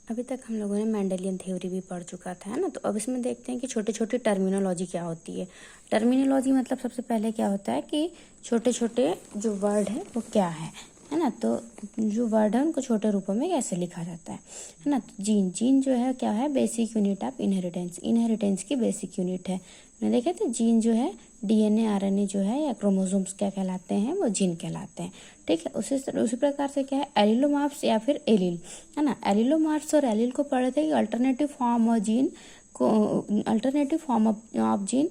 अभी तक हम लोगों ने मेंडेलियन थ्योरी भी पढ़ चुका था, है ना। तो अब इसमें देखते हैं कि छोटे छोटे टर्मिनोलॉजी क्या होती है। टर्मिनोलॉजी मतलब सबसे पहले क्या होता है कि छोटे छोटे जो वर्ड है वो क्या है ना। तो जो वर्ड है उनको छोटे रूपों में कैसे लिखा जाता है ना। तो जीन जीन जो है क्या है, basic unit of inheritance, inheritance की बेसिक यूनिट है। मैंने देखे थे जीन जो है डीएनए आरएनए जो है या क्रोमोसोम्स क्या कहलाते हैं, वो जीन कहलाते हैं। ठीक है, उसी प्रकार से क्या है एलिलोमार्फ्स या फिर एलील, है ना। एलिलोमार्फ्स और एलील को पढ़े थे कि अल्टरनेटिव फॉर्म ऑफ जीन को, alternative form of gene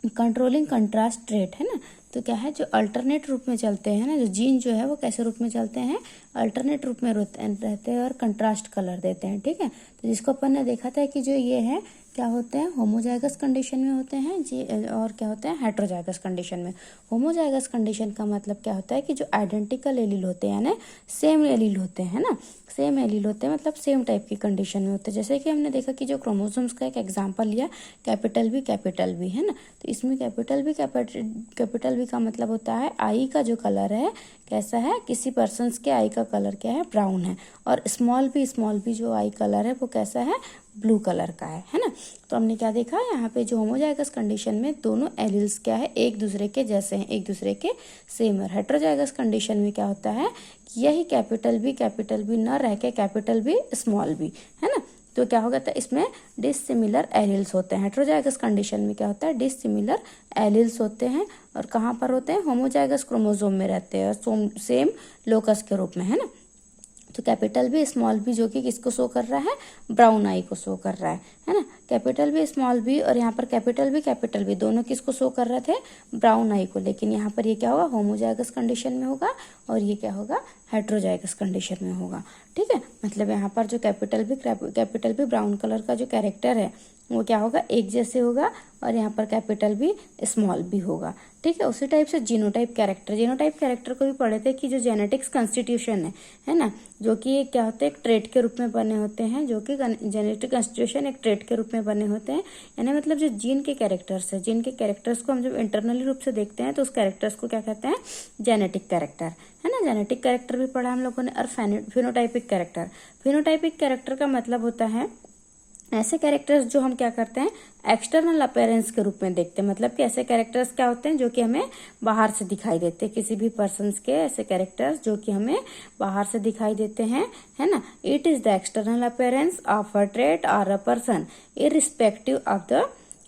controlling contrast trait, है ना। तो क्या है जो अल्टरनेट रूप में चलते हैं ना, जो जीन जो है वो कैसे रूप में चलते हैं, अल्टरनेट रूप में रहते हैं और कंट्रास्ट कलर देते हैं। ठीक है, तो जिसको अपन ने देखा था कि जो ये है क्या होते हैं, होमोजाइगस कंडीशन में होते हैं जी, और क्या होते हैं हेट्रोजाइगस कंडीशन में। होमोजाइगस कंडीशन का मतलब क्या होता है कि जो आइडेंटिकल एलील होते हैं यानी सेम एलील होते हैं ना, सेम एलील होते हैं मतलब सेम टाइप की कंडीशन में होते हैं। जैसे कि हमने देखा कि जो क्रोमोसोम्स का एक एग्जांपल लिया कैपिटल बी, है ना। तो इसमें कैपिटल बी का मतलब होता है आई का जो कलर है कैसा है, किसी पर्सन्स के आई का कलर क्या है, ब्राउन है। और स्मॉल बी जो आई कलर है वो कैसा है, ब्लू कलर का है ना। तो हमने क्या देखा यहाँ पे जो होमोजाइगस कंडीशन में दोनों एलील्स क्या है एक दूसरे के जैसे हैं, एक दूसरे के सेम है। हेट्रोजाइगस कंडीशन में क्या होता है कि यही कैपिटल बी न रह के कैपिटल बी स्मॉल बी, है ना। तो क्या होगा था इसमें डिसिमिलर एलील्स होते हैं। हेट्रोजाइगस कंडीशन में क्या होता है डिसिमिलर एलील्स होते हैं और कहाँ पर होते हैं, होमोजाइगस क्रोमोसोम में रहते हैं और सेम लोकस के रूप में, है ना। तो कैपिटल बी स्मॉल बी जो कि किसको शो कर रहा है, ब्राउन आई को शो कर रहा है ना। कैपिटल बी स्मॉल बी और यहाँ पर कैपिटल बी दोनों किसको शो कर रहे थे, ब्राउन आई को। लेकिन यहाँ पर ये क्या होगा, होमोजाइगस कंडीशन में होगा और ये क्या होगा, हेट्रोजाइगस कंडीशन में होगा। ठीक है, मतलब यहाँ पर जो कैपिटल बी ब्राउन कलर का जो कैरेक्टर है वो क्या होगा, एक जैसे होगा और यहाँ पर कैपिटल बी स्मॉल बी होगा। ठीक है, उसी टाइप से जीनोटाइप कैरेक्टर को भी पढ़े थे कि जो जेनेटिक्स कॉन्स्टिट्यूशन है ना, जो कि क्या होते हैं एक ट्रेट के रूप में बने होते हैं, जो कि जेनेटिक कॉन्स्टिट्यूशन एक ट्रेट के रूप में बने होते हैं। यानी मतलब जो जीन के कैरेक्टर्स है, जीन के कैरेक्टर्स को हम जब इंटरनली रूप से देखते हैं तो उस कैरेक्टर्स को क्या कहते हैं, जेनेटिक कैरेक्टर, है ना। जेनेटिक कैरेक्टर भी पढ़ा हम लोगों ने। और फिनोटाइपिक कैरेक्टर का मतलब होता है ऐसे कैरेक्टर्स जो हम क्या करते हैं एक्सटर्नल अपीयरेंस के रूप में देखते हैं। मतलब कि ऐसे कैरेक्टर्स क्या होते हैं जो कि हमें बाहर से दिखाई देते हैं, किसी भी पर्सन्स के ऐसे कैरेक्टर्स जो कि हमें बाहर से दिखाई देते हैं, है ना। It is the external appearance of a trait और a person irrespective of the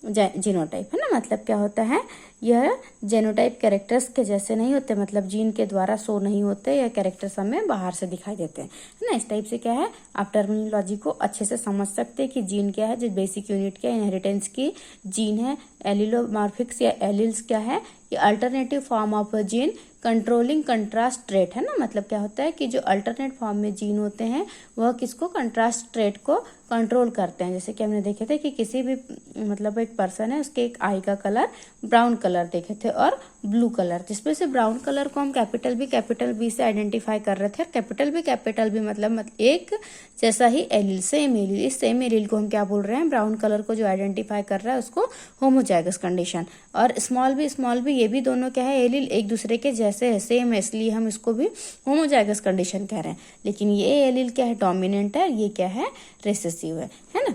genotype, है ना। मतलब क्या होता है, यह जेनोटाइप कैरेक्टर्स के जैसे नहीं होते, मतलब जीन के द्वारा शो नहीं होते, यह कैरेक्टर्स हमें बाहर से दिखाई देते हैं, है ना। इस टाइप से क्या है आप टर्मिनोलॉजी को अच्छे से समझ सकते हैं कि जीन क्या है, जो बेसिक यूनिट क्या है इनहेरिटेंस की जीन है। एलिलोमार्फिक्स या एलिल्स क्या है, ये alternative form of gene controlling contrast trait, है ना। मतलब क्या होता है कि जो अल्टरनेट फॉर्म में जीन होते हैं वह किसको, कंट्रास्ट ट्रेट को कंट्रोल करते हैं। जैसे कि हमने देखे थे कि किसी भी मतलब एक पर्सन है उसके एक आई का कलर ब्राउन कलर देखे थे और ब्लू कलर, जिसमें से ब्राउन कलर को हम कैपिटल बी से आइडेंटिफाई कर रहे थे। और कैपिटल बी मतलब एक जैसा ही एलील, सेम एलील, इस सेम एलील को हम क्या बोल रहे हैं, ब्राउन कलर को जो आइडेंटिफाई कर रहा है उसको होमोजाइगस कंडीशन। और स्मॉल बी ये भी दोनों क्या है एलील एक दूसरे के जैसे है, सेम है, इसलिए हम इसको भी होमोजाइगस कंडीशन कह रहे हैं। लेकिन ये एलील क्या है, डोमिनेंट है, ये क्या है, रिसेसिव है ना।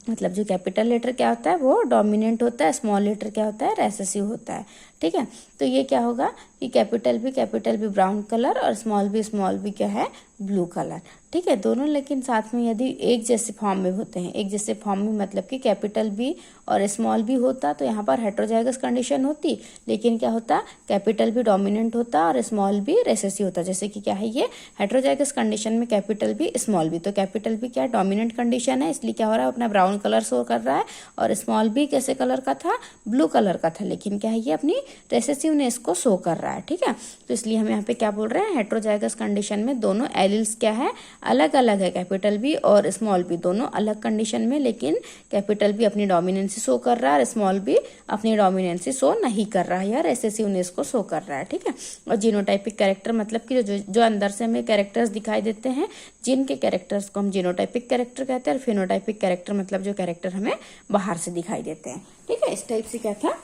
मतलब जो कैपिटल लेटर क्या होता है वो डोमिनेंट होता है, स्मॉल लेटर क्या होता है, रेसेसिव होता है। ठीक है, तो ये क्या होगा कि कैपिटल बी ब्राउन कलर और स्मॉल बी क्या है, ब्लू कलर। ठीक है, दोनों लेकिन साथ में यदि एक जैसे फॉर्म में होते हैं, एक जैसे फॉर्म में मतलब कि कैपिटल बी और स्मॉल बी होता तो यहाँ पर हेट्रोजाइगस कंडीशन होती, लेकिन क्या होता कैपिटल बी डोमिनेंट होता और स्मॉल बी रेसेसिव होता। जैसे कि क्या है ये हेट्रोजाइगस कंडीशन में कैपिटल बी स्मॉल बी, तो कैपिटल बी क्या डोमिनेंट कंडीशन है, इसलिए क्या हो रहा है अपना ब्राउन कलर शो कर रहा है, और स्मॉल बी कैसे कलर का था, ब्लू कलर का था, लेकिन क्या है ये अपनी रेसेसिवनेस को शो कर रहा है। ठीक है, तो इसलिए हम यहाँ पे क्या बोल रहे हैं, हेट्रोजाइगस कंडीशन में दोनों एलिल्स क्या है, अलग अलग है। कैपिटल बी और स्मॉल बी दोनों अलग कंडीशन में, लेकिन कैपिटल बी अपनी डोमिनेंसी शो कर रहा है और स्मॉल बी अपनी डोमिनेंसी शो नहीं कर रहा है या रेसेसिवनेस को शो कर रहा है। ठीक है, और जीनोटाइपिक कैरेक्टर मतलब कि जो अंदर से हमें कैरेक्टर्स दिखाई देते हैं, जिनके कैरेक्टर्स को हम जीनोटाइपिक कैरेक्टर कहते हैं, और फिनोटाइपिक कैरेक्टर मतलब जो कैरेक्टर हमें बाहर से दिखाई देते हैं। ठीक है, इस टाइप से क्या था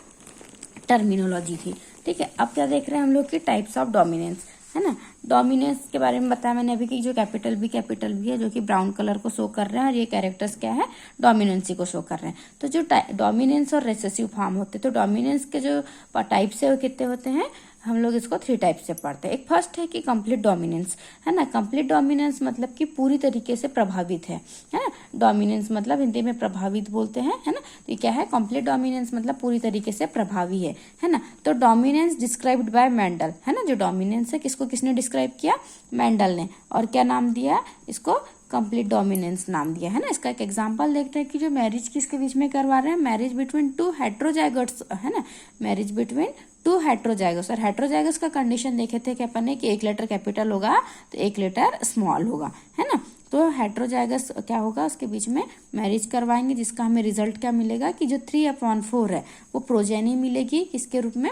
टर्मिनोलॉजी थी। ठीक है, अब क्या देख रहे हैं हम लोग की टाइप्स ऑफ डोमिनेंस। है ना। डोमिनेंस के बारे में बताया मैंने अभी कि जो कैपिटल बी है जो कि ब्राउन कलर को शो कर रहे हैं और ये कैरेक्टर्स क्या है, डोमिनेंसी को शो कर रहे हैं। तो जो डोमिनेंस और रिसेसिव फॉर्म होते हैं, तो डोमिनेंस के जो टाइप्स है वो कितने होते हैं, हम लोग इसको 3 टाइप से पढ़ते हैं। एक फर्स्ट है कि कंप्लीट डोमिनेंस, है ना। कंप्लीट डोमिनेंस मतलब कि पूरी तरीके से प्रभावित है ना। डोमिनेंस मतलब हिंदी में प्रभावित बोलते हैं, है ना। तो ये क्या है, कंप्लीट डोमिनेंस मतलब पूरी तरीके से प्रभावी है ना। तो डोमिनेंस डिस्क्राइब्ड बाय मेंडल, है ना। जो डोमिनेंस है किसको किसने डिस्क्राइब किया, मेंडल ने, और क्या नाम दिया इसको, कंप्लीट डोमिनेंस नाम दिया, है ना। इसका एक एग्जांपल देखते हैं कि जो मैरिज किसके बीच में करवा रहे हैं, मैरिज बिटवीन 2 हेट्रोजाइगोट्स, है ना। मैरिज बिटवीन 2 हेट्रोजाइगस, और हेट्रोजाइगस का कंडीशन देखे थे कि अपन ने कि 1 लेटर कैपिटल होगा तो 1 लेटर स्मॉल होगा, है ना। तो हेट्रोजाइगस क्या होगा, उसके बीच में मैरिज करवाएंगे, जिसका हमें रिजल्ट क्या मिलेगा कि जो 3/4 है वो प्रोजेनी मिलेगी, किसके रूप में,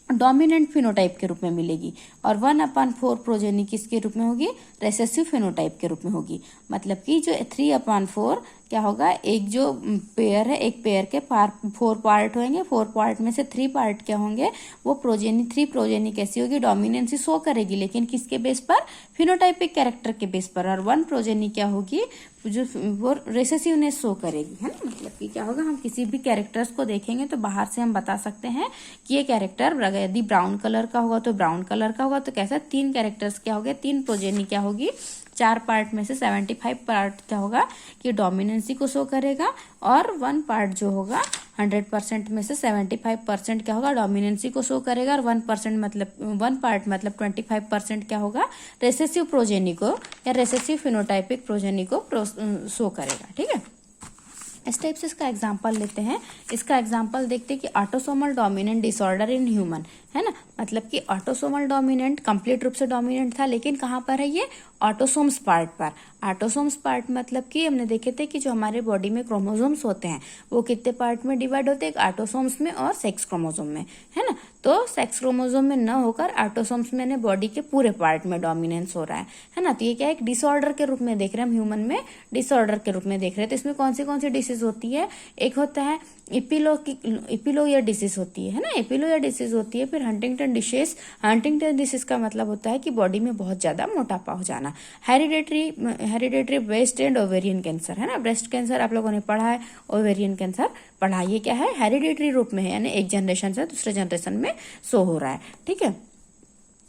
डोमिनेंट फिनोटाइप के रूप में मिलेगी, और 1/4 प्रोजेनी किसके रूप में होगी, रेसेसिव फिनोटाइप के रूप में होगी। मतलब कि जो 3/4 क्या होगा, एक जो पेयर है, एक पेयर के 4 पार्ट होंगे, 4 पार्ट में से 3 पार्ट क्या होंगे, वो प्रोजेनी, 3 प्रोजेनी कैसी होगी, डोमिनेंसी शो करेगी, लेकिन किसके बेस पर, फिनोटाइपिक कैरेक्टर के बेस पर, और 1 प्रोजेनी क्या होगी, जो वो रेसेसिवनेस शो करेगी, है ना। मतलब कि क्या होगा, हम किसी भी कैरेक्टर्स को देखेंगे तो बाहर से हम बता सकते हैं कि ये कैरेक्टर यदि ब्राउन कलर का होगा तो ब्राउन कलर का होगा, तो कैसा 3 कैरेक्टर्स क्या हो गए, 3 प्रोजेनी क्या होगी, 4 पार्ट में से 75 पार्ट क्या होगा कि डोमिनेंसी को शो करेगा, और 1 पार्ट जो होगा 100% में से 75% क्या होगा, डोमिनेंसी को शो करेगा, और 1% मतलब 1 पार्ट मतलब 25% क्या होगा, रेसेसिव प्रोजेनी को या रेसेसिव फिनोटाइपिक प्रोजेनी को शो करेगा, ठीक है। इस टाइप से इसका एग्जाम्पल लेते हैं। इसका एग्जाम्पल देखते हैं कि autosomal dominant disorder in human, है ना। मतलब कि ऑटोसोमल डोमिनेंट कंप्लीट रूप से डोमिनेंट था, लेकिन कहाँ पर है ये, ऑटोसोम्स पार्ट पर। ऑटोसोम्स पार्ट मतलब कि हमने देखे थे कि जो हमारे बॉडी में क्रोमोसोम्स होते हैं वो कितने पार्ट में डिवाइड होते हैं, एक ऑटोसोम्स में और सेक्स क्रोमोसोम में, है ना। तो सेक्स क्रोमोसोम में न होकर ऑटोसोम्स में बॉडी के पूरे पार्ट में डोमिनेंस हो रहा है ना। तो ये क्या है, एक डिसऑर्डर के रूप में देख रहे हैं हम, ह्यूमन में डिसऑर्डर के रूप में देख रहे हैं। तो इसमें कौन सी डिसीज होती है, एक होता है इपिलोइड डिसीज होती है ना, इपिलोइड डिसीज होती है। फिर हंटिंगटन डिसीज का मतलब होता है कि बॉडी में बहुत ज्यादा मोटापा हो जाना। Hereditary breast and ovarian cancer, है ना। ब्रेस्ट कैंसर आप लोगों ने पढ़ा है, ओवेरियन कैंसर पढ़ा, ये क्या है, हेरिडेटरी रूप में है, यानी एक जनरेशन से दूसरे जनरेशन में शो हो रहा है, ठीक है।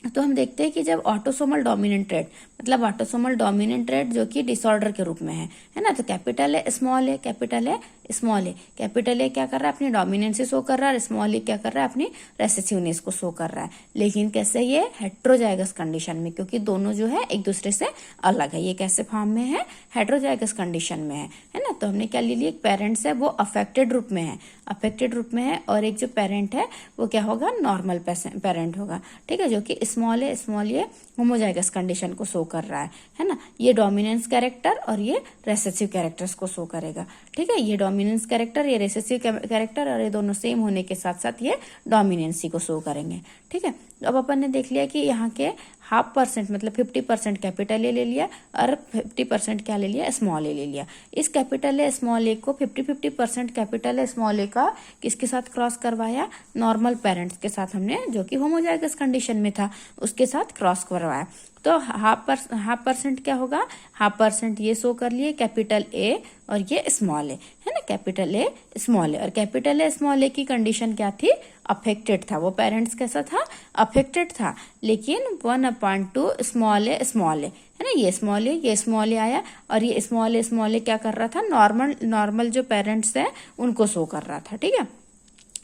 तो हम देखते हैं कि जब ऑटोसोमल डोमिनेंट ट्रेट मतलब ऑटोसोमल डोमिनेंट ट्रेट जो कि डिसऑर्डर के रूप में है ना। तो कैपिटल है स्मॉल है, कैपिटल है स्मॉल है, कैपिटल ए क्या कर रहा है, अपनी डोमिनेंसी शो कर रहा है, और स्मॉल ए क्या कर रहा है, अपनी रेसेसिवनेस को शो कर रहा है। लेकिन कैसे, ये हेट्रोजाइगस कंडीशन में, क्योंकि दोनों जो है एक दूसरे से अलग है। ये कैसे फॉर्म में है, हेट्रोजाइगस कंडीशन में है ना। तो हमने क्या ले लिया, एक पेरेंट्स है वो अफेक्टेड रूप में है, और एक जो पेरेंट है वो क्या होगा, नॉर्मल पेरेंट होगा, ठीक है, जो कि स्मॉल ए होमोजाइगस कंडीशन को शो कर रहा है ना। ये डोमिनेंस कैरेक्टर और ये रेसेसिव कैरेक्टर्स को शो करेगा, ठीक है। ये डोमिनेंस कैरेक्टर, ये रेसेसिव कैरेक्टर, और ये दोनों सेम होने के साथ साथ ये डोमिनेंसी को शो करेंगे, ठीक है। अब अपन ने देख लिया कि यहाँ के 0.5% मतलब 50% कैपिटल ए ले लिया और 50% क्या ले लिया, स्मॉल ए ले लिया। इस कैपिटल ए स्मॉल ए को 50% कैपिटल ए स्मॉल ए का किसके साथ क्रॉस करवाया, नॉर्मल पेरेंट्स के साथ हमने, जो कि होमोजाइगस कंडीशन में था, उसके साथ क्रॉस करवाया। तो 0.5% क्या होगा, 0.5% ये शो कर लिए कैपिटल ए और ये स्मॉल ए, है ना, कैपिटल ए स्मॉल ए। और कैपिटल ए स्मॉल ए की कंडीशन क्या थी, अफेक्टेड था, वो पेरेंट्स कैसा था, अफेक्टेड था। लेकिन 1/2 स्मॉल ए है ना, ये स्मॉल ए आया, और ये स्मॉल ए क्या कर रहा था, नॉर्मल जो पेरेंट्स है उनको शो कर रहा था, ठीक है।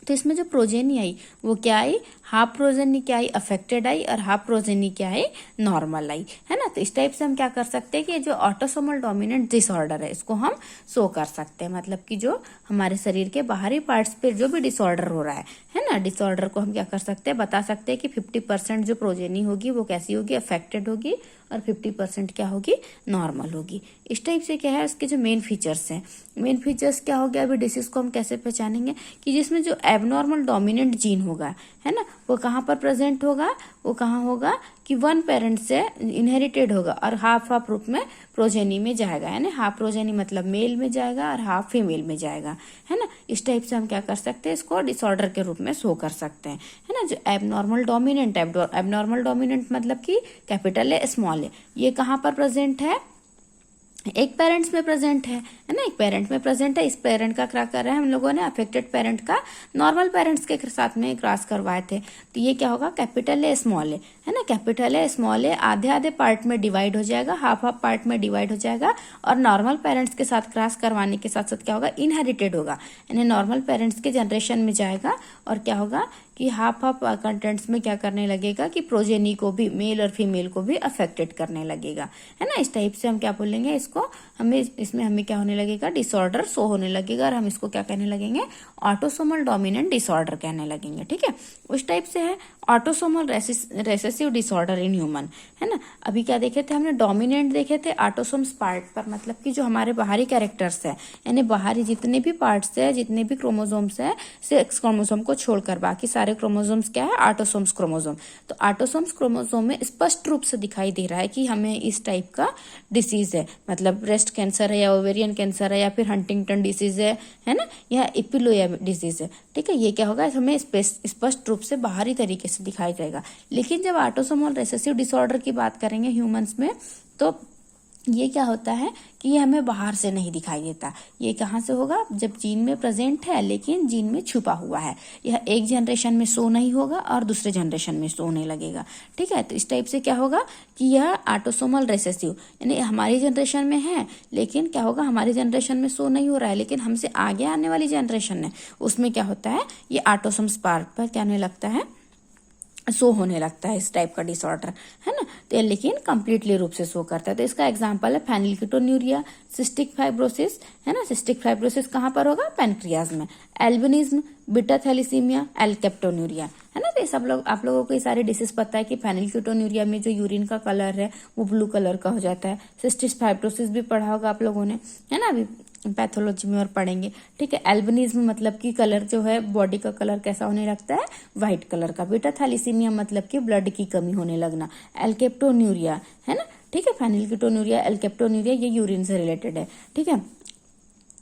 तो इसमें जो प्रोजेनी आई वो क्या आई, हाफ प्रोजेनी क्या आई, अफेक्टेड आई, और हाफ प्रोजेनी क्या आई, नॉर्मल आई, है ना। तो इस टाइप से हम क्या कर सकते हैं कि जो ऑटोसोमल डोमिनेंट डिसऑर्डर है इसको हम शो कर सकते हैं। मतलब कि जो हमारे शरीर के बाहरी पार्ट्स पे जो भी डिसऑर्डर हो रहा है ना, डिसऑर्डर को हम क्या कर सकते हैं, बता सकते हैं कि 50% जो प्रोजेनी होगी वो कैसी होगी, अफेक्टेड होगी, और 50% क्या होगी, नॉर्मल होगी। इस टाइप से क्या है, उसके जो मेन फीचर्स हैं, मेन फीचर्स क्या हो गया, अभी डिसीज को हम कैसे पहचानेंगे कि जिसमें जो एबनॉर्मल डोमिनेंट जीन होगा, है ना, वो कहाँ पर प्रेजेंट होगा, वो कहाँ होगा कि वन पेरेंट से इनहेरिटेड होगा और हाफ हाफ रूप में प्रोजेनी में जाएगा, यानी हाफ प्रोजेनी मतलब मेल में जाएगा और हाफ फीमेल में जाएगा, है ना। इस टाइप से हम क्या कर सकते हैं, इसको डिसऑर्डर के रूप में शो कर सकते हैं, है ना। जो एबनॉर्मल डोमिनेंट, एबनॉर्मल डोमिनेंट मतलब कि कैपिटल ए स्मॉल ए, ये कहाँ पर प्रेजेंट है, एक पेरेंट्स में प्रेजेंट है ना, एक पेरेंट में प्रेजेंट है। इस पेरेंट का क्या कर रहा है, हम लोगों ने अफेक्टेड पेरेंट का नॉर्मल पेरेंट्स के साथ में क्रॉस करवाए थे, तो ये क्या होगा, कैपिटल ए स्मॉल ए, है ना। कैपिटल ए स्मॉल ए आधे आधे पार्ट में डिवाइड हो जाएगा, हाफ हाफ पार्ट में डिवाइड हो जाएगा और नॉर्मल पेरेंट्स के साथ क्रॉस करवाने के साथ साथ क्या होगा, इनहेरिटेड होगा, यानी नॉर्मल पेरेंट्स के जनरेशन में जाएगा और क्या होगा कि हाफ हाफ कंटेंट्स में क्या करने लगेगा कि प्रोजेनी को भी, मेल और फीमेल को भी अफेक्टेड करने लगेगा, है ना। इस टाइप से हम क्या बोलेंगे इसको, हमें इसमें हमें क्या होने लगेगा, डिसऑर्डर शो होने लगेगा और हम इसको क्या कहने लगेंगे, ऑटोसोमल डोमिनेंट डिसऑर्डर कहने लगेंगे, ठीक है। उस टाइप से है autosomal recessive disorder in human, है ना। अभी क्या देखे थे हमने, डोमिनेंट देखे थे ऑटोसोम्स पार्ट पर, मतलब कि जो हमारे बाहरी कैरेक्टर्स है, यानी बाहरी जितने भी पार्ट्स है, जितने भी क्रोमोसोम्स है, सेक्स क्रोमोसोम को छोड़कर बाकी सारे क्रोमोसोम्स क्या है, ऑटोसोम्स क्रोमोसोम। तो ऑटोसोम्स क्रोमोसोम में स्पष्ट रूप से दिखाई दे रहा है कि हमें इस टाइप का डिसीज है, मतलब ब्रेस्ट कैंसर है या ओवेरियन कैंसर है या फिर हंटिंगटन डिसीज है ना, या एपिलोया डिजीज है, ठीक है। ये क्या होगा, हमें स्पष्ट रूप से बाहरी तरीके से दिखाई देगा। लेकिन जब ऑटोसोमल रिसेसिव डिसऑर्डर की बात करेंगे ह्यूमंस में, तो ये क्या होता है कि ये हमें बाहर से नहीं दिखाई देता। ये कहाँ से होगा, जब जीन में प्रेजेंट है लेकिन जीन में छुपा हुआ है। यह एक जनरेशन में शो नहीं होगा और दूसरे जनरेशन में शो होने लगेगा, ठीक है। तो इस टाइप से क्या होगा कि यह ऑटोसोमल रिसेसिव, यानी हमारी जनरेशन में है लेकिन क्या होगा, हमारी जनरेशन में शो नहीं हो रहा है, लेकिन हमसे आगे आने वाली जनरेशन है उसमें क्या होता है, ये ऑटोसोम्स पार्ट पर क्या होने लगता है, शो होने लगता है, इस टाइप का डिसऑर्डर, है ना। तो लेकिन कंप्लीटली रूप से शो करता है। तो इसका एग्जांपल है फेनिलकीटोन्यूरिया, सिस्टिक फाइब्रोसिस, है ना। सिस्टिक फाइब्रोसिस कहाँ पर होगा, पैनक्रियाज में। एल्बिनिज्म, बीटा थैलीसीमिया, एल्केप्टोन्यूरिया, है ना। तो ये सब लोग, आप लोगों को ये सारे डिसीज पता है कि फेनिलकीटोन्यूरिया में जो यूरिन का कलर है वो ब्लू कलर का हो जाता है। सिस्टिक फाइब्रोसिस भी पढ़ा होगा आप लोगों ने, है ना, अभी पैथोलॉजी में और पढ़ेंगे, ठीक है। एल्बिनिज्म मतलब कि कलर जो है, बॉडी का कलर कैसा होने लगता है, व्हाइट कलर का। बीटा थैलीसीमिया मतलब कि ब्लड की कमी होने लगना। एल्केप्टोन्यूरिया, है ना, ठीक है। फेनिलकीटोन्यूरिया, एल्केप्टोन्यूरिया ये यूरिन से रिलेटेड है, ठीक है,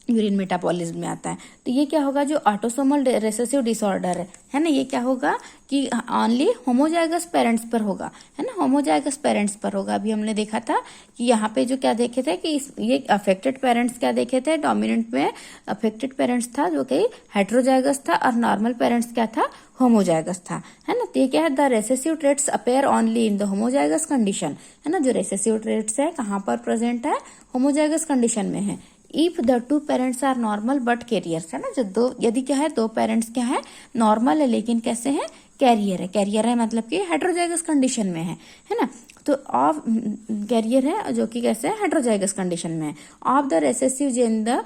यूरिन मेटाबॉलिज्म में आता है। तो ये क्या होगा, जो ऑटोसोमल रिसेसिव डिसऑर्डर है ना, ये क्या होगा कि ओनली होमोजाइगस पेरेंट्स पर होगा, है ना, होमोजाइगस पेरेंट्स पर होगा। अभी हमने देखा था कि यहाँ पे जो क्या देखे थे कि ये अफेक्टेड पेरेंट्स क्या देखे थे, डोमिनेंट में अफेक्टेड पेरेंट्स था जो कि हेट्रोजाइगस था और नॉर्मल पेरेंट्स क्या था, होमोजाइगस था, है ना। तो ये क्या है, the recessive traits appear only in the homozygous condition, है ना। जो रेसेसिव ट्रेट्स है कहाँ पर प्रेजेंट है, होमोजाइगस कंडीशन में है। If the two parents are normal but carriers, है ना, जो दो, यदि क्या है, दो पेरेंट्स क्या है, नॉर्मल है लेकिन कैसे है, कैरियर है। कैरियर है मतलब कि हेट्रोजाइगस कंडीशन में है ना। तो ऑफ कैरियर है जो कि कैसे है, हेट्रोजाइगस कंडीशन में है। Of the recessive gene the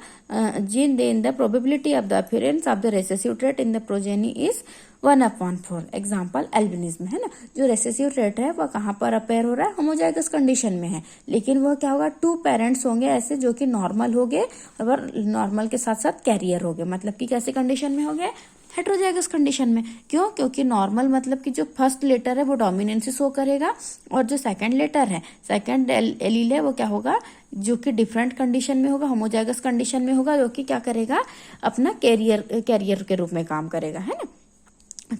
gene then the probability of the appearance of the recessive trait in the progeny is 1/4। Example albinism, है ना। जो रेसेसिव ट्रेट है वह कहाँ पर अपेयर हो रहा है, होमोजाइगस कंडीशन में है, लेकिन वह क्या होगा, टू पेरेंट्स होंगे ऐसे जो कि नॉर्मल हो गए और नॉर्मल के साथ साथ कैरियर हो गए, मतलब कि कैसे कंडीशन में हो गए, हेट्रोजाइगस कंडीशन में। क्यों, क्योंकि नॉर्मल मतलब कि जो फर्स्ट लेटर है वो डोमिनेंसी शो करेगा और जो सेकंड लेटर है, सेकंड एलील है, वो क्या होगा, जो कि डिफरेंट कंडीशन में होगा, होमोजाइगस कंडीशन में होगा, जो कि क्या करेगा, अपना कैरियर के रूप में काम करेगा, है ना।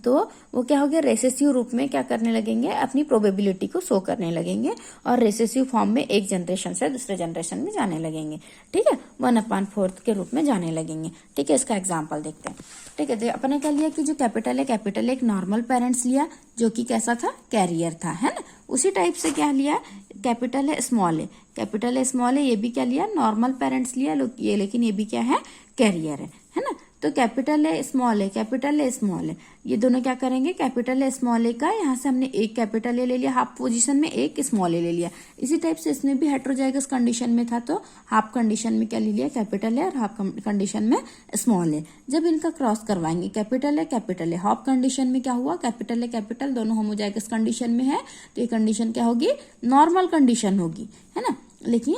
तो वो क्या हो गया, रेसेसिव रूप में क्या करने लगेंगे, अपनी प्रोबेबिलिटी को शो करने लगेंगे और रेसेसिव फॉर्म में एक जनरेशन से दूसरे जनरेशन में जाने लगेंगे, ठीक है, 1/4 के रूप में जाने लगेंगे, ठीक है। इसका एग्जांपल देखते हैं, ठीक है। तो अपने क्या लिया कि जो कैपिटल है, कैपिटल एक नॉर्मल पेरेंट्स लिया जो कि कैसा था, कैरियर था, है ना। उसी टाइप से क्या लिया, कैपिटल है स्मॉल है, कैपिटल है स्मॉल है, ये भी क्या लिया, नॉर्मल पेरेंट्स लिया ये, लेकिन ये भी क्या है, कैरियर है ना। तो कैपिटल है स्मॉल है, कैपिटल है स्मॉल है, ये दोनों क्या करेंगे, कैपिटल है स्मॉल ए का यहाँ से हमने एक कैपिटल ए ले लिया, हाफ पोजीशन में एक स्मॉल ए ले लिया। इसी टाइप से इसमें भी हेट्रोजाइगस कंडीशन में था तो हाफ कंडीशन में क्या ले लिया, कैपिटल है और हाफ कंडीशन में स्मॉल है। जब इनका क्रॉस करवाएंगे, कैपिटल है, हाफ कंडीशन में क्या हुआ, कैपिटल है कैपिटल दोनों होमोजाइगस कंडीशन में है, तो ये कंडीशन क्या होगी, नॉर्मल कंडीशन होगी, है ना। लेकिन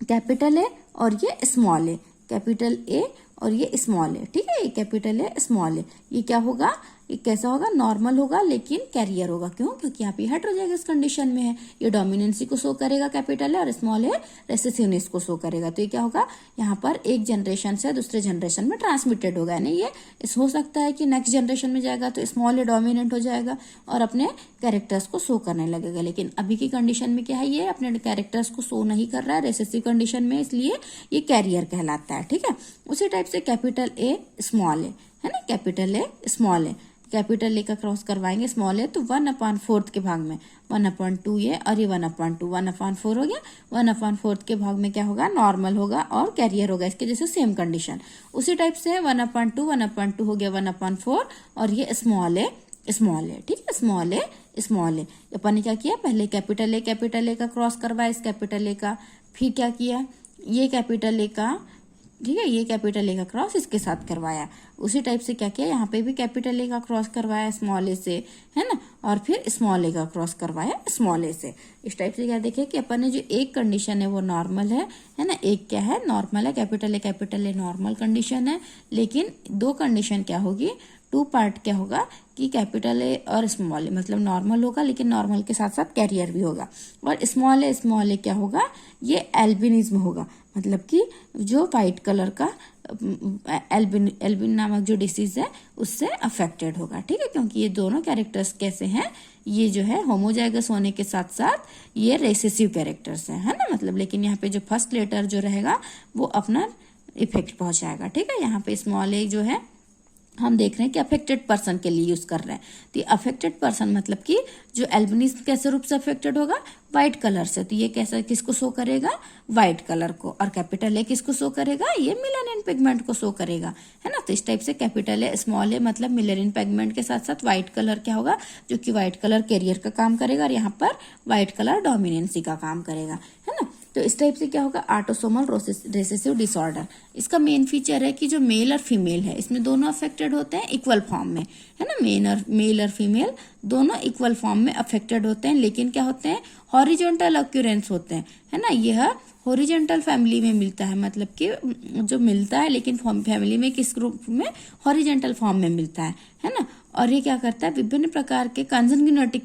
कैपिटल है और ये स्मॉल है, कैपिटल ए और ये स्मॉल है, ठीक है, ये कैपिटल है स्मॉल है, ये क्या होगा, ये कैसा होगा, नॉर्मल होगा लेकिन कैरियर होगा। क्यों? क्योंकि यहाँ पे हेटेरोजाइगस कंडीशन में है। ये डोमिनेंसी को शो करेगा कैपिटल है, और स्मॉल है रेसेसिवनेस को शो करेगा। तो ये क्या होगा, यहाँ पर एक जनरेशन से दूसरे जनरेशन में ट्रांसमिटेड होगा। यानी ये हो सकता है कि नेक्स्ट जनरेशन में जाएगा तो स्मॉल है डोमिनेंट हो जाएगा और अपने कैरेक्टर्स को शो करने लगेगा। लेकिन अभी की कंडीशन में क्या है, ये अपने कैरेक्टर्स को शो नहीं कर रहा है रेसेसिव कंडीशन में, इसलिए ये कैरियर कहलाता है। ठीक है, उसी टाइप से कैपिटल ए स्मॉल है ना, कैपिटल ए स्मॉल है, कैपिटल ए का क्रॉस करवाएंगे स्मॉल है तो 1/4 के भाग में 1/2 ये, और ये 1/2 1/4 हो गया। 1/4 के भाग में क्या होगा, नॉर्मल होगा और कैरियर होगा, इसके जैसे सेम कंडीशन। उसी टाइप से 1/2 हो गया 1/4, और ये स्मॉल है ठीक है, स्मॉल है। अपन ने क्या किया, पहले कैपिटल ए का क्रॉस करवाया इस कैपिटल ए का, फिर क्या किया, ये कैपिटल ए का, ठीक है, ये कैपिटल ए का क्रॉस इसके साथ करवाया। उसी टाइप से क्या किया, यहाँ पे भी कैपिटल ए का क्रॉस करवाया स्मॉल ए से, है ना, और फिर स्मॉल ए का क्रॉस करवाया स्मॉल ए से। इस टाइप से क्या देखे कि अपन ने जो एक कंडीशन है वो नॉर्मल है ना, एक क्या है, नॉर्मल है, कैपिटल ए नॉर्मल कंडीशन है। लेकिन दो कंडीशन क्या होगी, 2 पार्ट क्या होगा कि कैपिटल ए और स्मॉल ए, मतलब नॉर्मल होगा लेकिन नॉर्मल के साथ साथ कैरियर भी होगा। और स्मॉल ए क्या होगा, ये एल्बिनिज्म होगा, मतलब कि जो वाइट कलर का एल्बिन नामक जो डिसीज है उससे अफेक्टेड होगा। ठीक है, क्योंकि ये दोनों कैरेक्टर्स कैसे हैं, ये जो है होमोजाइगस होने के साथ साथ ये रेसेसिव कैरेक्टर्स हैं, है ना, मतलब। लेकिन यहाँ पे जो फर्स्ट लेटर जो रहेगा वो अपना इफेक्ट पहुंचाएगा। ठीक है, यहाँ पे स्मॉल ए जो है हम देख रहे हैं कि अफेक्टेड पर्सन के लिए यूज कर रहे हैं। तो अफेक्टेड पर्सन मतलब कि जो एल्बिनिज्म कैसे रूप से अफेक्टेड होगा, व्हाइट कलर से। तो ये कैसा किसको शो करेगा, व्हाइट कलर को। और कैपिटल ए किसको शो करेगा, ये मेलानिन पिगमेंट को शो करेगा, है ना। तो इस टाइप से कैपिटल ए स्मॉल ए मतलब मेलानिन पिगमेंट के साथ साथ व्हाइट कलर क्या होगा, जो कि व्हाइट कलर कैरियर का काम करेगा, और यहाँ पर व्हाइट कलर डोमिनेंसी का काम करेगा, है ना। तो इस टाइप से क्या होगा, ऑटोसोमल रिसेसिव डिसऑर्डर। इसका मेन फीचर है कि जो मेल और फीमेल है इसमें दोनों अफेक्टेड होते हैं इक्वल फॉर्म में, है ना। मेल और फीमेल दोनों इक्वल फॉर्म में अफेक्टेड होते हैं, लेकिन क्या होते हैं, हॉरिजॉन्टल अक्यूरेंस होते हैं, है ना। यह हॉरिजॉन्टल फैमिली में मिलता है, मतलब कि जो मिलता है लेकिन फैमिली में किस ग्रुप में, हॉरिजॉन्टल फॉर्म में मिलता है ना। और ये क्या करता है, विभिन्न प्रकार के कंजंगिनिटी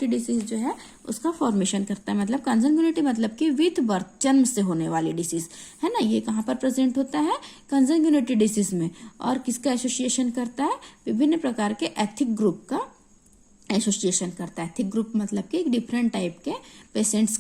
डिसीज जो है उसका फॉर्मेशन करता है। मतलब कंजंगिनिटी मतलब कि विथ बर्थ, जन्म से होने वाली डिसीज, है ना। ये कहाँ पर प्रेजेंट होता है, कंजंगिनिटी डिसीज में। और किसका एसोसिएशन करता है, विभिन्न प्रकार के एथिक ग्रुप का एसोसिएशन करता है। एथिक ग्रुप मतलब कि एक डिफरेंट टाइप के पेशेंट्स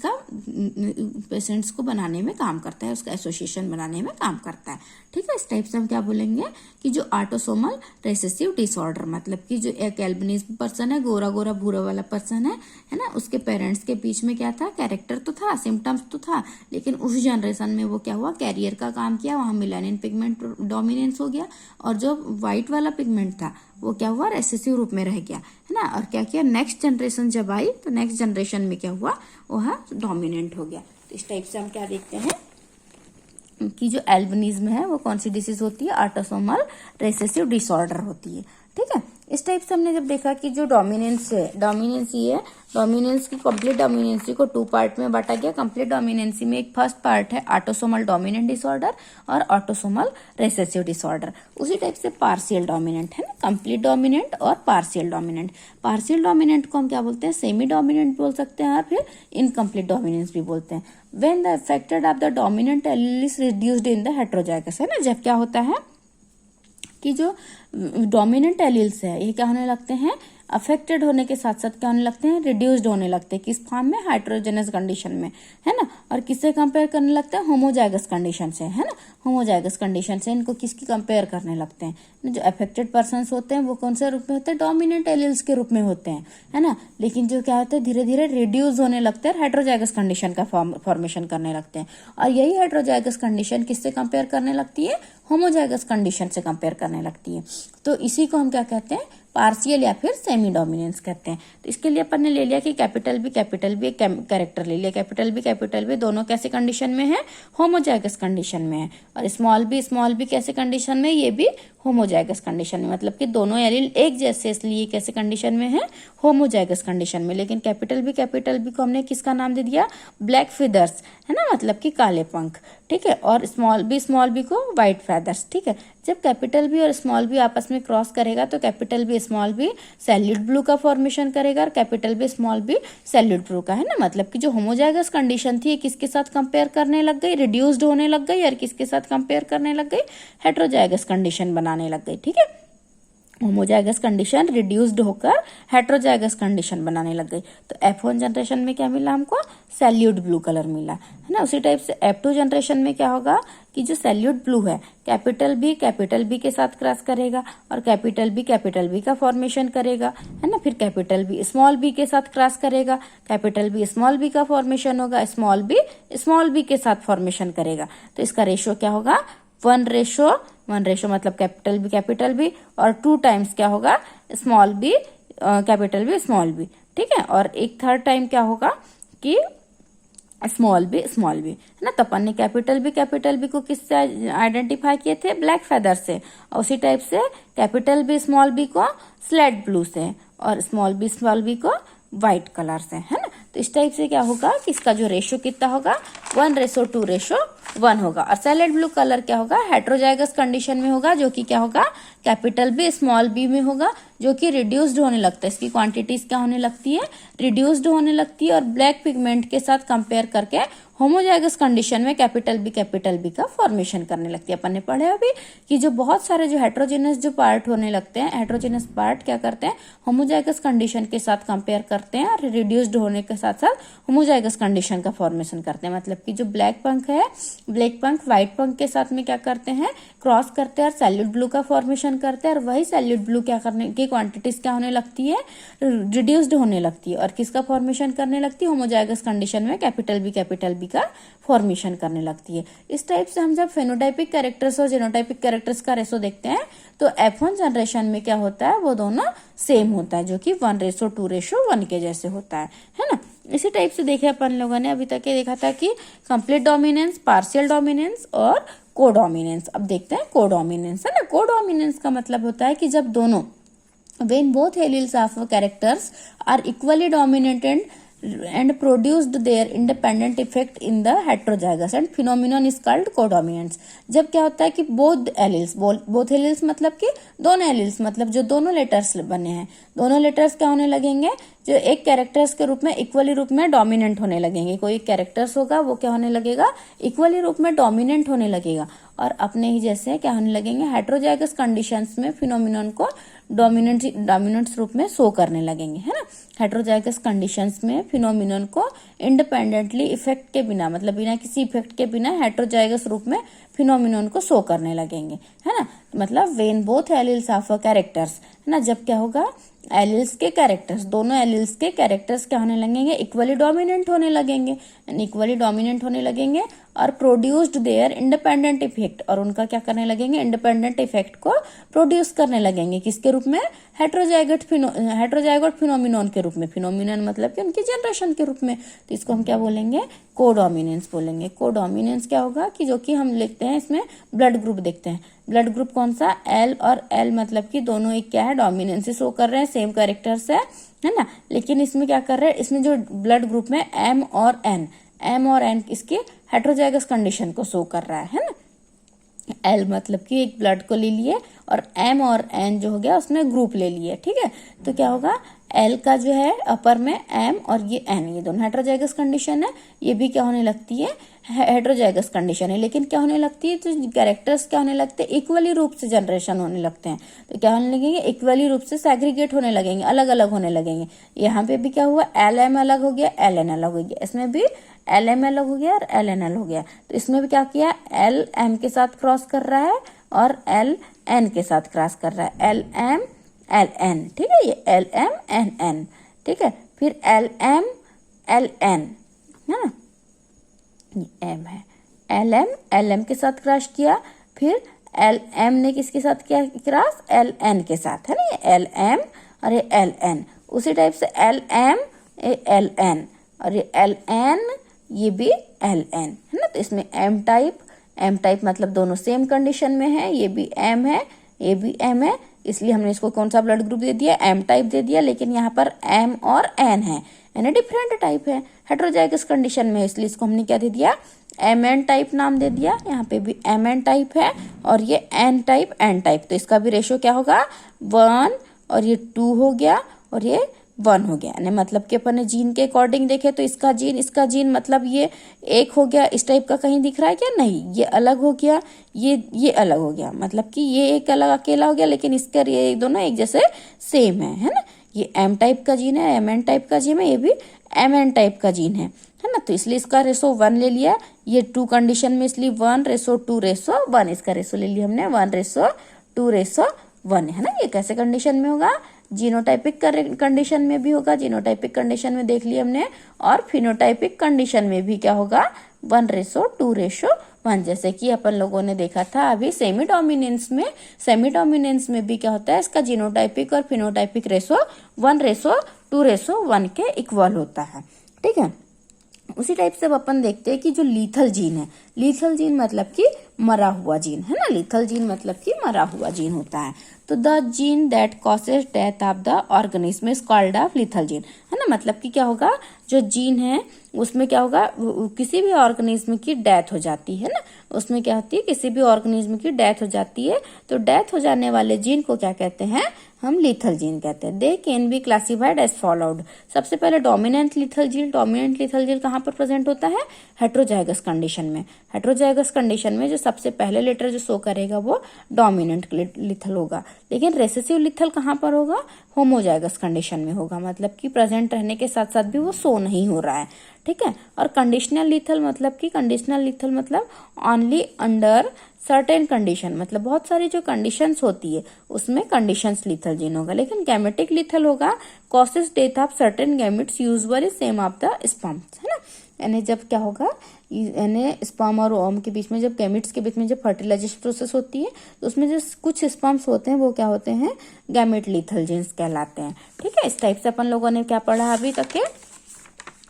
को बनाने में काम करता है, उसका एसोसिएशन बनाने में काम करता है। ठीक है, इस टाइप से हम क्या बोलेंगे कि जो ऑटोसोमल रिसेसिव डिसऑर्डर मतलब कि जो एक एल्बिनिज्म पर्सन है, गोरा गोरा भूरा वाला पर्सन है ना, उसके पेरेंट्स के बीच में क्या था, कैरेक्टर तो था, सिम्टम्स तो था, लेकिन उस जनरेशन में वो क्या हुआ, कैरियर का काम किया, वहां मेलानिन पिगमेंट डोमिनेंस हो गया, और जो व्हाइट वाला पिगमेंट था वो क्या हुआ, रेसेसिव रूप में रह गया, है ना। और क्या किया, नेक्स्ट जनरेशन जब आई तो नेक्स्ट जनरेशन में क्या हुआ, वह डोमिनेंट हो गया। तो इस टाइप से हम क्या देखते हैं कि जो एल्बिनिज्म है वो कौन सी डिसीज होती है, ऑटोसोमल रिसेसिव डिसऑर्डर होती है। ठीक है, इस टाइप से हमने जब देखा कि जो डोमिनेंस है, डोमिनेंस की कंप्लीट डोमिनेंसी को 2 पार्ट में बांटा गया। कंप्लीट डोमिनेंसी में एक फर्स्ट पार्ट है ऑटोसोमल डोमिनेंट डिसऑर्डर और ऑटोसोमल रिसेसिव डिसऑर्डर। उसी टाइप से पार्शियल डोमिनेंट है ना, कंप्लीट डोमिनेंट और पार्शियल डोमिनेंट। पार्शियल डोमिनेंट को हम क्या बोलते हैं, सेमी डोमिनेंट बोल सकते हैं, और फिर इनकम्प्लीट डोमिनेंस भी बोलते हैं। When the affected of the dominant allele is reduced in the heterozygous, है ना, जब क्या होता है कि जो डोमिनेंट एलील्स है ये क्या होने लगते हैं, अफेक्टेड होने के साथ साथ क्या होने लगते हैं, रिड्यूस्ड होने लगते हैं। किस फॉर्म में, हाइड्रोजनस कंडीशन में, है ना। और किससे कंपेयर करने लगते हैं, होमोजाइगस कंडीशन से, है ना। होमोजाइगस कंडीशन से इनको किसकी कंपेयर करने लगते हैं, जो अफेक्टेड पर्सन होते हैं वो कौन से रूप में होते हैं, डोमिनेंट एलील्स के रूप में होते हैं, है ना। लेकिन जो क्या होता है, धीरे धीरे रिड्यूस होने लगते हैं, हाइड्रोजाइगस कंडीशन का फॉर्मेशन करने लगते हैं। और यही हाइड्रोजाइगस कंडीशन किससे कंपेयर करने लगती है, होमोजाइगस कंडीशन से कंपेयर करने लगती है। तो इसी को हम क्या कहते हैं, पार्शियल या फिर सेमी डोमिनेंस कहते हैं। तो इसके लिए अपन ने ले लिया कि कैपिटल बी एक कैरेक्टर ले लिया, कैपिटल बी दोनों कैसे कंडीशन में है, होमोजाइगस कंडीशन में है। और स्मॉल बी कैसे कंडीशन में, ये भी होमोजाइगस कंडीशन में, मतलब कि दोनों एलील एक जैसे, इसलिए कैसे कंडीशन में है, होमोजाइगस कंडीशन में। लेकिन कैपिटल बी को हमने किसका नाम दे दिया, ब्लैक फीदर्स, है ना, मतलब कि काले पंख, ठीक है। और स्मॉल बी को व्हाइट फेदर्स, ठीक है। जब कैपिटल बी और स्मॉल बी आपस में क्रॉस करेगा तो कैपिटल बी स्मॉल बी सैल्यूट ब्लू का फॉर्मेशन करेगा और कैपिटल बी स्मॉल बी सैल्यूट ब्लू का, है ना। मतलब कि जो होमोजाइगस कंडीशन थी किसके साथ कंपेयर करने लग गई, रिड्यूस्ड होने लग गई, और किसके साथ कंपेयर करने लग गई, हेट्रोजाइगस कंडीशन बनाने लग गई, ठीक है। होमोजाइगस कंडीशन रिड्यूस्ड होकर हेट्रोजाइगस कंडीशन बनाने लग गई। तो F1 जनरेशन में क्या मिला हमको, सैल्यूट ब्लू कलर मिला, है ना। उसी टाइप से F2 जनरेशन में क्या होगा कि जो सैल्यूट ब्लू है कैपिटल बी के साथ क्रॉस करेगा और कैपिटल बी का फॉर्मेशन करेगा, है ना। फिर कैपिटल बी स्मॉल बी के साथ क्रॉस करेगा, कैपिटल बी स्मॉल बी का फॉर्मेशन होगा, स्मॉल बी के साथ फॉर्मेशन करेगा। तो इसका रेशियो क्या होगा, 1:1 मतलब कैपिटल बी और 2 टाइम्स क्या होगा, small B capital B small B, ठीक है। और एक थर्ड टाइम क्या होगा कि स्मॉल बी, है ना। तो अपन ने कैपिटल बी को किससे आइडेंटिफाई किए थे, ब्लैक फेदर से। और उसी टाइप से कैपिटल बी स्मॉल बी को स्लेट ब्लू से और स्मॉल बी को व्हाइट कलर से, है ना। तो इस टाइप से क्या होगा कि इसका जो रेशियो कितना होगा, 1:2:1 होगा। और सैलेड ब्लू कलर क्या होगा, हेट्रोजाइगस कंडीशन में होगा, जो कि क्या होगा, कैपिटल बी स्मॉल बी में होगा, जो कि रिड्यूस्ड होने लगता है। इसकी क्वांटिटीज क्या होने लगती है, रिड्यूस्ड होने लगती है। और ब्लैक पिगमेंट के साथ कंपेयर करके होमोजाइगस कंडीशन में कैपिटल बी का फॉर्मेशन करने लगती है। अपन ने पढ़े अभी कि जो बहुत सारे जो हेट्रोजेनस जो पार्ट होने लगते हैं, हेट्रोजेनस पार्ट क्या करते हैं, होमोजाइगस कंडीशन के साथ कंपेयर करते हैं और रिड्यूस्ड होने के साथ साथ होमोजाइगस कंडीशन का फॉर्मेशन करते हैं। मतलब कि जो ब्लैक पंख है, ब्लैक पंख व्हाइट पंख के साथ में क्या करते हैं, क्रॉस करते हैं और सैल्यूट ब्लू का फॉर्मेशन करते हैं। और वही सैल्यूट ब्लू क्या करने की क्वांटिटीज क्या होने लगती है, रिड्यूस्ड होने लगती है। और किसका फॉर्मेशन करने लगती है, होमोजाइगस कंडीशन में कैपिटल बी का फॉर्मेशन करने लगती है। इस टाइप से हम जब फेनोटाइपिक कैरेक्टर्स और जीनोटाइपिक कैरेक्टर्स का रेशो देखते हैं तो F1 जनरेशन में क्या होता है, वो दोनों सेम होता है, जो कि 1:2:1 के जैसे होता है ना। इसी टाइप से देखे अपन लोगों ने अभी तक ये देखा था कि कंप्लीट डोमिनेंस, पार्शियल डोमिनेंस और कोडोमिनेंस। अब देखते हैं कोडोमिनेंस, है ना। कोडोमिनेंस का मतलब होता है कि जब दोनों, when both alleles of characters are equally dominant and produced their independent effect in the heterozygous and phenomenon is called codominance। जब क्या होता है कि both alleles मतलब कि दोनों alleles, मतलब जो दोनों लेटर्स बने हैं, दोनों लेटर्स क्या होने लगेंगे, जो एक कैरेक्टर्स के रूप में इक्वली रूप में डोमिनेंट होने लगेंगे। कोई कैरेक्टर्स होगा वो क्या होने लगेगा, इक्वली रूप में डोमिनेंट होने लगेगा और अपने ही जैसे क्या होने लगेंगे, हेट्रोजाइगस कंडीशंस में फिनोमिनन को डोमिनेंट रूप में शो करने लगेंगे, है ना। हेट्रोजाइगस कंडीशंस में फिनोमिनन को इंडिपेंडेंटली इफेक्ट के बिना, मतलब बिना किसी इफेक्ट के बिना हेट्रोजाइगस रूप में फिनोमिनन को शो करने लगेंगे, है ना। मतलब when both alleles of characters, है ना, जब क्या होगा, एलील्स के कैरेक्टर्स, दोनों एलील्स के कैरेक्टर्स क्या होने लगेंगे, इक्वली डोमिनेंट होने लगेंगे और प्रोड्यूस्ड देयर इंडिपेंडेंट इफेक्ट, और उनका क्या करने लगेंगे, इंडिपेंडेंट इफेक्ट को प्रोड्यूस करने लगेंगे। किसके रूप में, हेट्रोजाइगोट फिनोमिनन के रूप में। फिनोमिनन मतलब कि उनकी जनरेशन के रूप में। तो इसको हम क्या बोलेंगे, कोडोमिनेंस बोलेंगे। कोडोमिनेंस क्या होगा कि जो कि हम लिखते हैं, इसमें ब्लड ग्रुप देखते हैं। ब्लड ग्रुप कौन सा, एल और एल, मतलब कि दोनों एक क्या है, डोमिनेंस शो कर रहे हैं, सेम कैरेक्टर्स है ना। लेकिन इसमें क्या कर रहे हैं, इसमें जो ब्लड ग्रुप में एम और एन इसके हेट्रोजाइगस कंडीशन को शो कर रहा है ना। एल मतलब कि एक ब्लड को ले लिए और एम और एन जो हो गया उसमें ग्रुप ले लिए, ठीक है। तो क्या होगा, एल का जो है अपर में एम और ये एन, ये दोनों हेट्रोजाइगस कंडीशन है, ये भी क्या होने लगती है, हेट्रोजाइगस कंडीशन है। लेकिन क्या होने लगती है, तो कैरेक्टर्स क्या होने लगते हैं, इक्वली रूप से जनरेशन होने लगते हैं। तो क्या होने लगेंगे, इक्वली रूप से सेग्रीगेट होने लगेंगे, अलग अलग होने लगेंगे। यहाँ पे भी क्या हुआ, एल एम अलग हो गया, एल एन अलग हो गया, इसमें भी एल एम अलग हो गया और एल एन अलग हो गया। तो इसमें भी क्या किया, एल एम के साथ क्रॉस कर रहा है और एल एन के साथ क्रॉस कर रहा है, एल एम एल एन, ठीक है। ये एल एम एन एन, ठीक है। फिर एल एम एल एन, है ना, ये एम है, एल एम के साथ क्रॉस किया। फिर एल एम ने किसके साथ किया क्रॉस, एल एन के साथ, है ना। ये एल एम और ये एल एन। उसी टाइप से एल एम एल एन और ये एल एन, ये भी एल एन, है ना। तो इसमें एम टाइप मतलब दोनों सेम कंडीशन में है, ये भी एम है, ए भी एम है, इसलिए हमने इसको कौन सा ब्लड ग्रुप दे दिया, एम टाइप दे दिया। लेकिन यहाँ पर एम और एन है, यानी डिफरेंट टाइप है, हेटेरोजाइगस कंडीशन में, इसलिए इसको हमने क्या दे दिया, एम एन टाइप नाम दे दिया। यहाँ पे भी एम एन टाइप है और ये एन टाइप एन टाइप, तो इसका भी रेशियो क्या होगा 1 और ये 2 हो गया और ये 1 हो गया। यानी मतलब कि अपन ने जीन के अकॉर्डिंग देखे तो इसका जीन मतलब ये एक हो गया, इस टाइप का कहीं दिख रहा है क्या, नहीं, ये अलग हो गया, ये अलग हो गया, मतलब कि ये एक अलग अकेला हो गया, लेकिन इसका ये दोनों एक जैसे सेम है ना। ये एम टाइप का जीन है, एम एन टाइप का जीन है, ये भी एम एन टाइप का जीन है ना। तो इसलिए इसका रेशो 1 ले लिया, ये 2 कंडीशन में, इसलिए 1:2:1, इसका रेशो ले लिया हमने 1:2:1 है ना। ये कैसे कंडीशन में होगा, जीनोटाइपिक कंडीशन में भी होगा, जीनोटाइपिक कंडीशन में देख लिया हमने, और फिनोटाइपिक कंडीशन में भी क्या होगा 1:2:1, जैसे कि अपन लोगों ने देखा था अभी सेमी डोमिनेंस में भी क्या होता है, इसका जीनोटाइपिक और फिनोटाइपिक रेशो 1:2:1 के इक्वल होता है, ठीक है। उसी टाइप से अब अपन देखते हैं कि जो लीथल जीन है, लीथल जीन मतलब कि मरा हुआ जीन है ना, लीथल जीन मतलब कि मरा हुआ जीन होता है। तो the gene that causes death of the organism is called off lethal gene है ना। मतलब कि क्या होगा, जो जीन है उसमें क्या होगा, किसी भी ऑर्गेनिज्म की डेथ हो जाती है ना, उसमें क्या होती है, किसी भी ऑर्गेनिज्म की डेथ हो जाती है, तो डेथ हो जाने वाले जीन को क्या कहते हैं, हम लीथल जीन कहते हैं। They can be classified as followed. सबसे पहले डोमिनेंट लीथल जीन कहाँ पर प्रेजेंट होता है, हेटेरोजाइगस कंडीशन में। हेटेरोजाइगस कंडीशन में जो सबसे पहले लेटर जो शो करेगा वो डोमिनेंट लीथल होगा। लेकिन रेसेसिव लीथल कहाँ पर होगा, होमोजाइगस कंडीशन में होगा, मतलब कि प्रेजेंट रहने के साथ साथ भी वो शो नहीं हो रहा है, ठीक है। और कंडीशनल लीथल मतलब ओनली अंडर सर्टेन कंडीशन, मतलब बहुत सारी जो कंडीशंस होती है उसमें कंडीशंस लीथल जीन होगा। लेकिन गैमेटिक लीथल होगा, causes death of certain gametes usually same of the sperms, है ना। यानी जब क्या होगा, यानी स्पर्म और ओवम के बीच में, जब गैमेट्स के बीच में जब फर्टिलाइजेशन प्रोसेस होती है तो उसमें जो कुछ स्पर्म्स होते हैं वो क्या होते हैं, गैमेट लीथल जीन्स कहलाते हैं, ठीक है। इस टाइप से अपन लोगों ने क्या पढ़ा अभी तक के,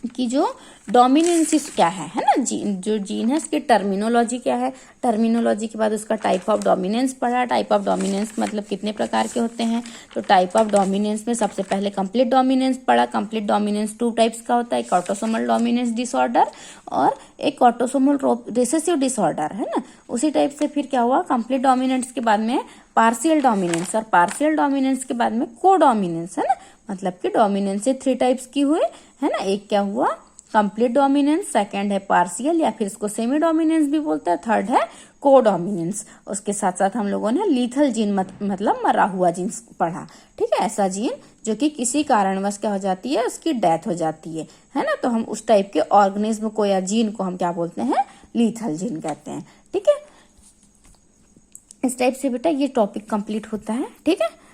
कि जो डोमिनेंसिस क्या है ना, जो जीन है उसकी टर्मिनोलॉजी क्या है, टर्मिनोलॉजी के बाद उसका टाइप ऑफ डोमिनेंस पढ़ा। टाइप ऑफ डोमिनेंस मतलब कितने प्रकार के होते हैं, तो टाइप ऑफ डोमिनेंस में सबसे पहले कंप्लीट डोमिनेंस पढ़ा। कंप्लीट डोमिनेंस 2 टाइप्स का होता है, एक ऑटोसोमल डोमिनेंस डिसऑर्डर और एक ऑटोसोमल रिसेसिव डिसऑर्डर, है ना। उसी टाइप से फिर क्या हुआ, कंप्लीट डोमिनेंस के बाद में पार्शियल डोमिनेंस, और पार्शियल डोमिनेंस के बाद में कोडोमिनेंस, है ना। मतलब कि डोमिनेंस से 3 टाइप्स की हुई, है ना। एक क्या हुआ, कंप्लीट डोमिनेंस, सेकंड है पार्शियल या फिर इसको सेमी डोमिनेंस भी बोलते हैं, थर्ड है कोडोमिनेंस। उसके साथ साथ हम लोगों ने लीथल जीन मतलब मरा हुआ जीन पढ़ा, ठीक है। ऐसा जीन जो कि किसी कारणवश क्या हो जाती है, उसकी डेथ हो जाती है ना। तो हम उस टाइप के ऑर्गेनिज्म को या जीन को हम क्या बोलते हैं, लीथल जीन कहते हैं, ठीक है। इस टाइप से बेटा ये टॉपिक कंप्लीट होता है, ठीक है।